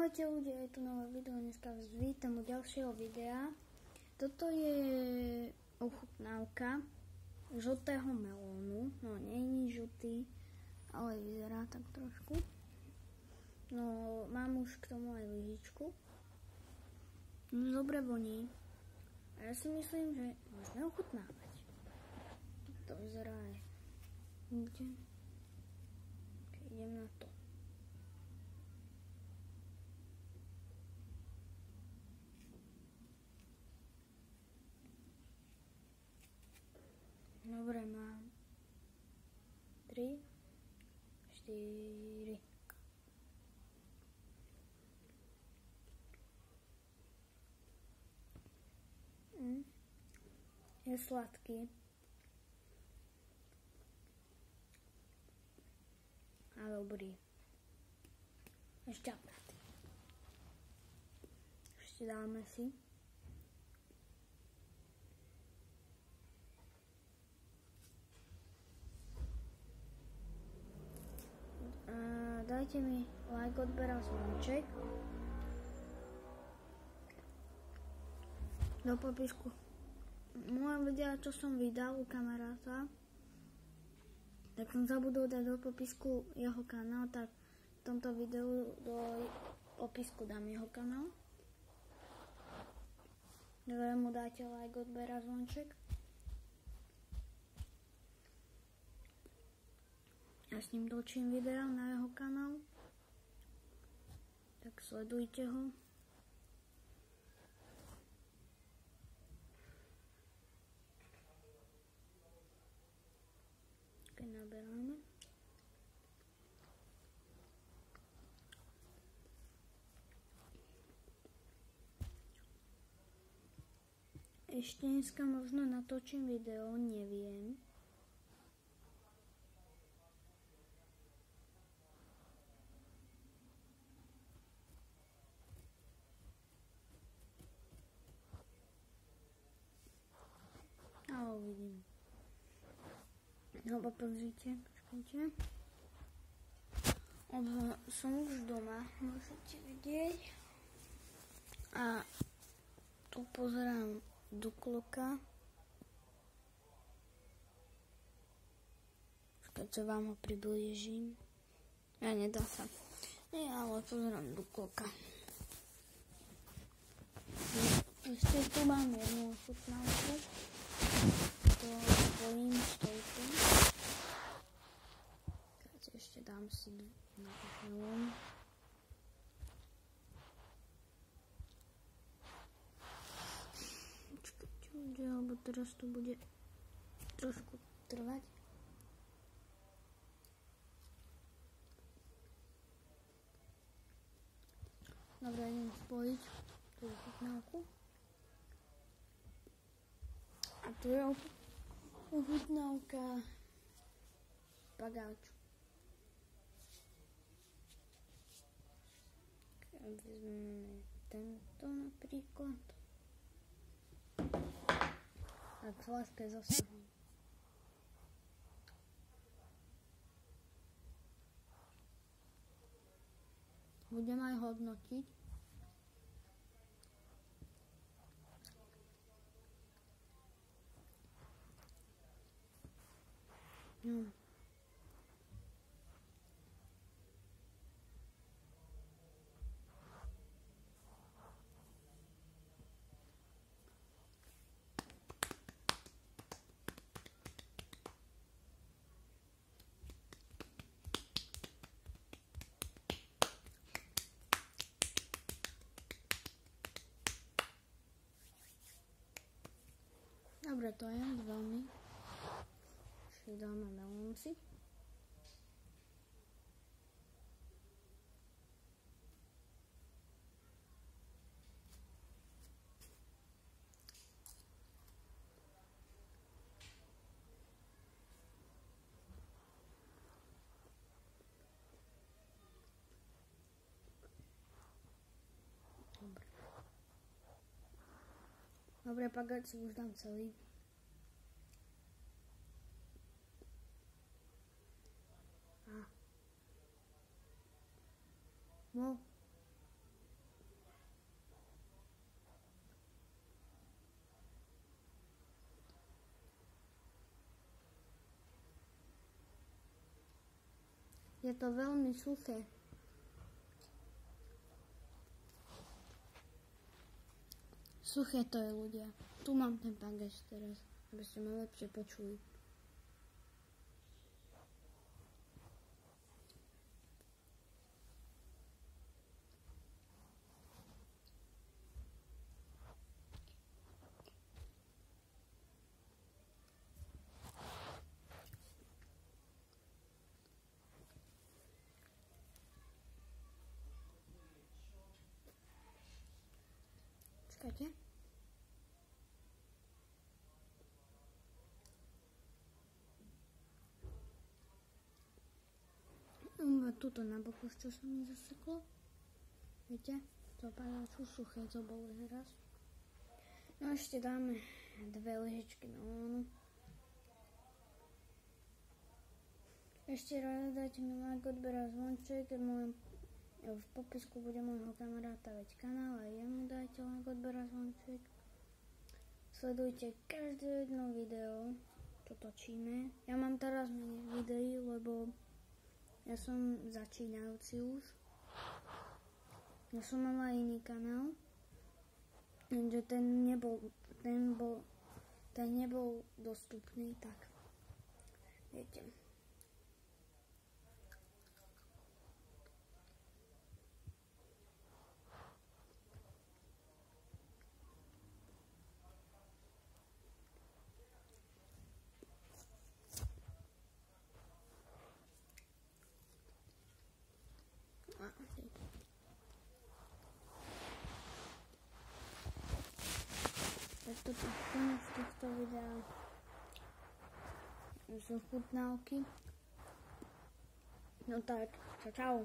Ahojte ľudia, je tu nové video, dneska vás vítam u ďalšieho videa. Toto je ochutnávka žltého melónu, no nie je žltý, ale vyzerá tak trošku. No mám už k tomu aj lyžičku. No dobre voní. A ja si myslím, že môžeme ochutnávať. To vyzerá aj. Idem na to. Dobre, mám 3, 4. Je sladký. A dobrý. Ešte apnatý. Ešte dáme si. Dajte mi like, odber a zvonček. Do popisku moje videa, čo som vydal u kamaráta, tak som zabudol dať do popisku jeho kanál, tak v tomto videu do popisku dám jeho kanál. Dobre, mu dáte like, odber a zvonček. Ja s ním točím videa na jeho kanál, tak sledujte ho. Keď naberáme. Ešte dneska možno natočím video, neviem. Ale uvidím. No pozrite, počkajte. Som už doma, môžete vidieť. A tu pozerám do kloka. Počkajte, vám ho priblížim. Ja, nedá sa. Nie, ale pozerám do kloka. Ešte tu mám jednu ochutnávku. To volím stolku. Ešte dám si na melón. Počkajte, lebo teraz to bude trošku trvať. Dobre, idem spojiť tú ochutnávku. A tu je ochutnávka pagáču. Vezmeme tento napríklad. Tak sladké zasahom. Budem aj hodnotiť. Dobre, to je veľmi. Ešte dáme melón si. Dobre, pagáč si už dám celý. No, Je to veľmi suché. Suché to je, ľudia. Tu mám ten pangeš teraz, aby ste ma lepšie počuli. Počkajte. Tuto na boku, čo som mi zaseklo. Viete? To padá čo suché, to bolo teraz. No ešte dáme 2 lyžičky melónu. Ešte rada dajte mi like, odber a zvonček. V popisku bude môjho kamaráta veď kanál a jemu dajte like, odber a zvonček. Sledujte každé jedno video, čo točíme. Ja mám teraz menej videí, lebo ja som začínajúci už. Ja som mala iný kanál, lenže ten nebol dostupný, tak viete. Tak toto je koniec tohto videa. Sú chutnávky. No tak, čau.